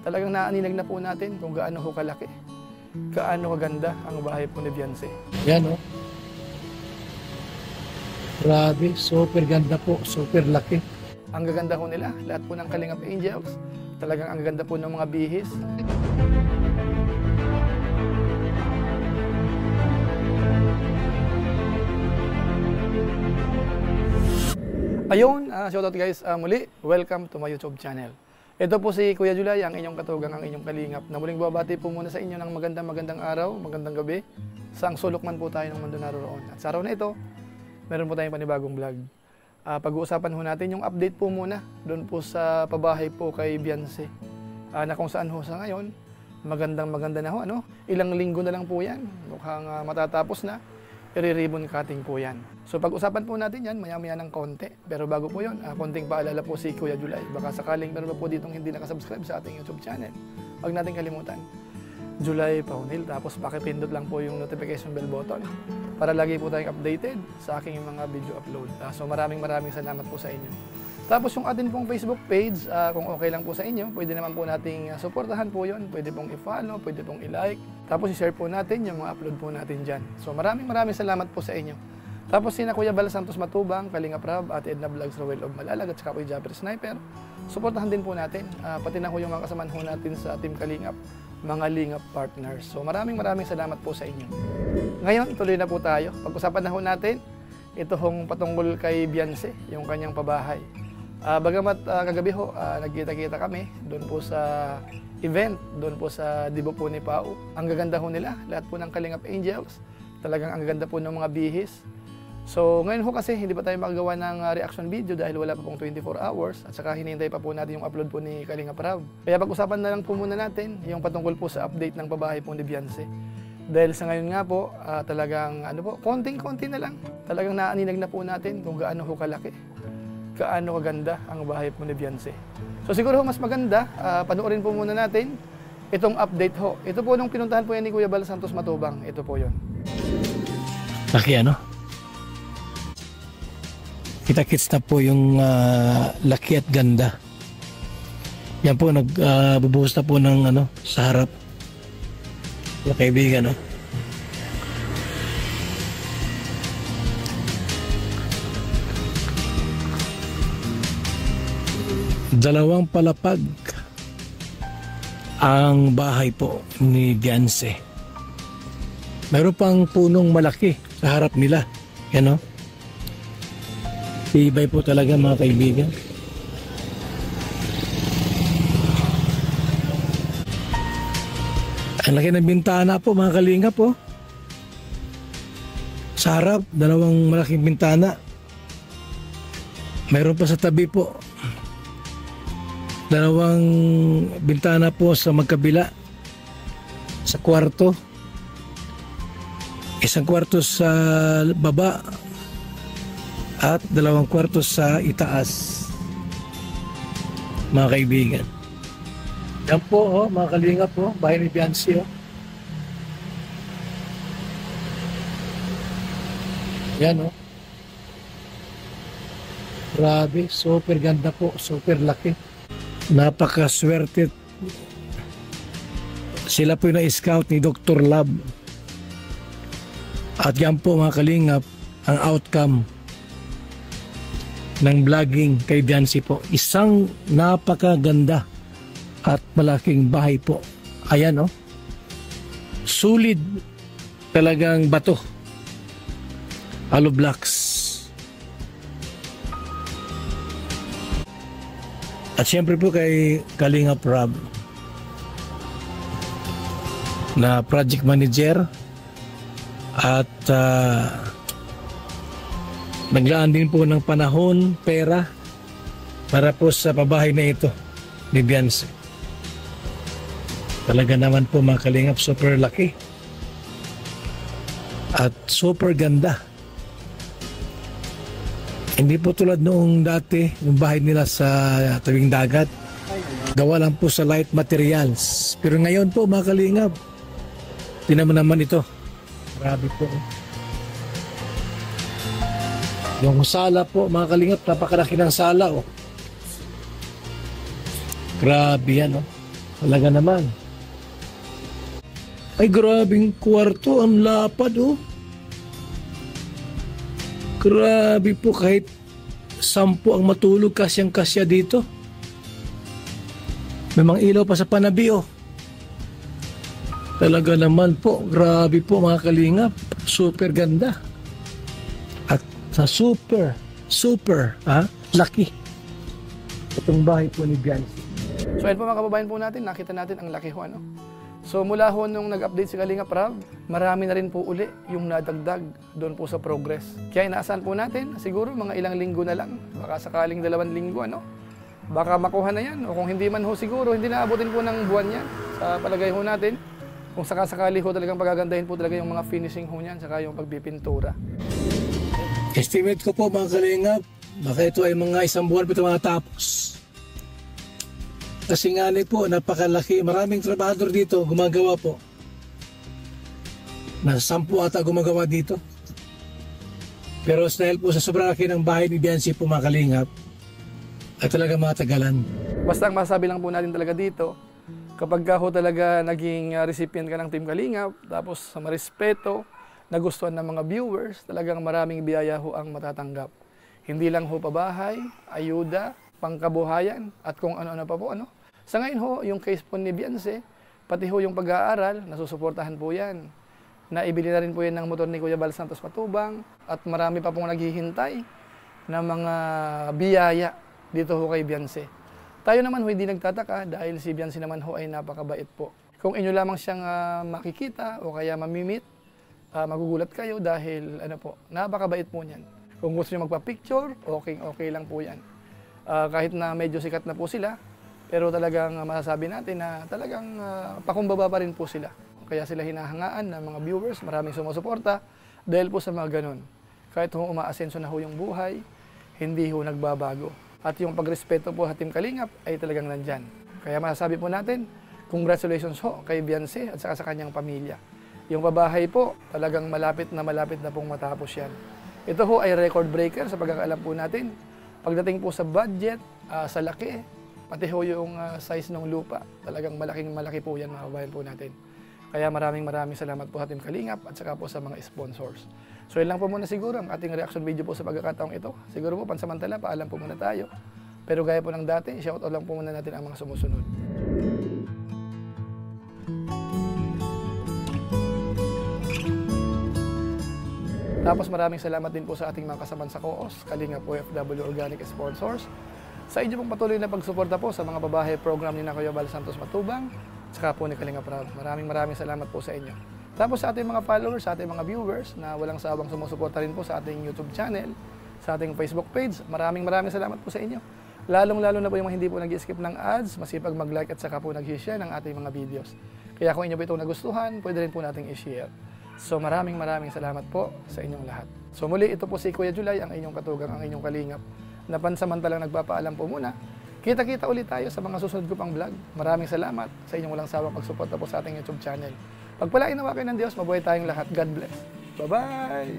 Talagang naaninag na po natin kung gaano ho kalaki, gaano kaganda ang bahay po ni Beyonce. Yan o. Grabe, super ganda po, super laki. Ang gaganda ho nila, lahat po ng Kalingap Angels. Talagang ang ganda po ng mga bihis. Ayun, shoutout guys, muli, welcome to my YouTube channel. Ito po si Kuya Julay, ang inyong katugang, ang inyong kalingap, na muling babati po muna sa inyo ng magandang araw, magandang gabi, saang sulok man po tayo ng mundo naroon. At sa araw na ito, meron po tayong panibagong vlog. Pag-uusapan ho natin yung update po muna, doon po sa pabahay po kay Beyonce, na kung saan ho sa ngayon, maganda na ho, ano? Ilang linggo na lang po yan, mukhang matatapos na. I-ribbon cutting po yan. So pag-usapan po natin yan, maya-maya ng konti. Pero bago po yun, konting paalala po si Kuya Julay. Baka sakaling meron pa po ditong hindi nakasubscribe sa ating YouTube channel. Huwag natin kalimutan. Julay Paunil, tapos pakipindot lang po yung notification bell button para lagi po tayong updated sa aking mga video upload. So maraming salamat po sa inyo. Tapos yung atin pong Facebook page, kung okay lang po sa inyo, pwede naman po nating suportahan po yun. Pwede pong i-follow, pwede pong i-like. Tapos i-share po natin yung mga upload po natin dyan. So maraming salamat po sa inyo. Tapos sina Kuya Bal Santos Matubang, Kalingap Rab, Ate Edna Vlogs, Rowell of Malalag, at saka Kuya Japper Sniper. Suportahan din po natin. Pati na po yung mga kasamahan po natin sa Team Kalingap, mga Lingap partners. So maraming salamat po sa inyo. Ngayon, tuloy na po tayo. Pag-usapan na po natin, ito hong patungkol kay Beyonce, yung kanyang pabahay. Bagamat kagabi ho, nagkita-kita kami doon po sa event, doon po sa Dibo po ni Pao. Ang gaganda ho nila, lahat po ng Kalingap Angels. Talagang ang gaganda po ng mga bihis. So ngayon ho kasi hindi pa tayo makagawa ng reaction video dahil wala pa pong 24 hours at saka hinihintay pa po natin yung upload po ni Kalingap Rab. Kaya pag-usapan na lang po muna natin yung patungkol po sa update ng pabahay po ni Beyonce. Dahil sa ngayon nga po, talagang konting-konti na lang. Talagang naaninag na po natin kung gaano ho kalaki, gaano kaganda ang bahay po ni Beyonce. So siguro mas maganda, panoorin po muna natin itong update ho. Ito po nung pinuntahan po yan ni Kuya Bal Santos Matubang. Ito po yon. Laki ano? Kita-kits na po yung laki at ganda. Yan po, nagbubuhos na po ng sa harap. Mga kaibigan, no? Dalawang palapag ang bahay po ni Beyonce. Mayroon pang punong malaki sa harap nila. Yan o. Tibay po talaga mga kaibigan. Ang laki ng bintana po mga kalingap po. Sa harap, dalawang malaking bintana. Mayroon pa sa tabi po. Dalawang bintana po sa magkabila sa kwarto. Isang kwarto sa baba at dalawang kwarto sa itaas. Mga kaibigan. Yan po, mga kalingap po, bahay ni Beyonce. Yan o. Grabe, super ganda po, super laki. Napakaswerte. Sila po yung na-scout ni Dr. Lab. At yan po mga kalingap, ang outcome ng vlogging kay Beyonce po. Isang napakaganda at malaking bahay po. Ayan o. Solid talagang bato. Hollow blocks. At siyempre po kay Kalingap Rab na project manager at naglaan din po ng panahon, pera para po sa pabahay na ito ni Beyonce. Talaga naman po mga kalingap, super laki at super ganda. Hindi po tulad noong dati, yung bahay nila sa tabing dagat. Gawa lang po sa light materials. Pero ngayon po mga kalingap, tingnan mo naman ito. Grabe po. Yung sala po mga kalingap, napakalaki ng sala. Oh. Grabe yan. Oh. Talaga naman. Ay, grabing kwarto. Ang lapad, oh. Grabe po, kahit 10 ang matulog, kasyang-kasya dito. May mga ilaw pa sa panabi, oh. Talaga naman po, grabe po mga kalingap. Super ganda. At sa super, laki. Itong bahay po ni Biancy. So ayun po mga kababayan po natin, nakita natin ang laki ho, ano. So mula ho nung nag-update si Kalingap Rab, marami na rin po uli yung nadagdag doon po sa progress. Kaya inaasahan po natin, siguro mga ilang linggo na lang, baka sakaling 2 linggo, ano. Baka makuha na yan, o kung hindi man ho siguro, hindi naabutin po ng buwan yan. Sa palagay ho natin, kung sakasakali ho talagang pagagandahin po talaga yung mga finishing ho niyan, saka yung pagbipintura. Estimate ko po mga kalingap, baka ito ay mga 1 buwan pa ito matapos. Kasi nga po, napakalaki. Maraming trabahador dito, gumagawa po. Nasa 10 ata gumagawa dito. Pero dahil po sa sobrang laki ng bahay ni Biancy po mga kalingap, ay talaga matagalan. Basta ang masabi lang po natin talaga dito, kapag ka ho talaga naging recipient ka ng Team Kalingap, tapos sa marespeto, nagustuhan ng mga viewers, talagang maraming biyaya ho ang matatanggap. Hindi lang ho pabahay, ayuda, pangkabuhayan, at kung ano-ano pa po, ano. Sa ngayon ho, yung case po ni Biancy, pati ho yung pag-aaral, nasusuportahan po yan. Naibili na rin po yan ng motor ni Kuya Bal Santos Matubang, at marami pa pong naghihintay na mga biyaya dito ho kay Biancy. Tayo naman ho hindi nagtataka dahil si Biancy naman ho ay napakabait po. Kung inyo lamang siyang makikita o kaya mamimit, magugulat kayo dahil ano po, napakabait po niyan. Kung gusto niyo magpa-picture, okay lang po yan. Kahit na medyo sikat na po sila, pero talagang masasabi natin na talagang pakumbaba pa rin po sila. Kaya sila hinahangaan ng mga viewers, maraming sumusuporta dahil po sa mga ganun. Kahit ho umaasenso na ho yung buhay, hindi ho nagbabago. At yung pagrespeto po sa Team Kalingap ay talagang nandyan. Kaya masasabi po natin, congratulations ho kay Biancy at saka sa kanyang pamilya. Yung pabahay po, talagang malapit na pong matapos yan. Ito ho ay record breaker sa pagkakaalam po natin. Pagdating po sa budget, sa laki, pati ho yung size ng lupa, talagang malaki po yan mga kabayan po natin. Kaya maraming salamat po sa Team Kalingap at saka po sa mga sponsors. So yun lang po muna siguro ang ating reaction video po sa pagkakataong ito. Siguro po pansamantala, paalam po muna tayo. Pero gaya po ng dati, shoutout lang po muna natin ang mga sumusunod. Tapos maraming salamat din po sa ating mga kasaman sa COOS, Kalingap OFW Organic Sponsors. Sa inyo pong patuloy na pagsuporta po sa mga babae program ni Kuya Bal Santos Matubang, saka po ni Kalingap Rab. Maraming salamat po sa inyo. Tapos sa ating mga followers, sa ating mga viewers na walang sawang sumusuporta rin po sa ating YouTube channel, sa ating Facebook page, maraming salamat po sa inyo. Lalong-lalo na po yung mga hindi po nag-skip ng ads, masipag mag-like at saka po nag-share ng ating mga videos. Kaya kung inyo po itong nagustuhan, pwede rin po nating i-share. So maraming salamat po sa inyong lahat. So muli, ito po si Kuya Julay, ang inyong katugang, ang inyong kalingap, na pansamantalang nagpapaalam po muna. Kita-kita ulit tayo sa mga susunod ko pang vlog. Maraming salamat sa inyong walang sawang pagsuporta po sa ating YouTube channel. Pagpalain nawa kayo ng Diyos, mabuhay tayong lahat. God bless. Bye-bye!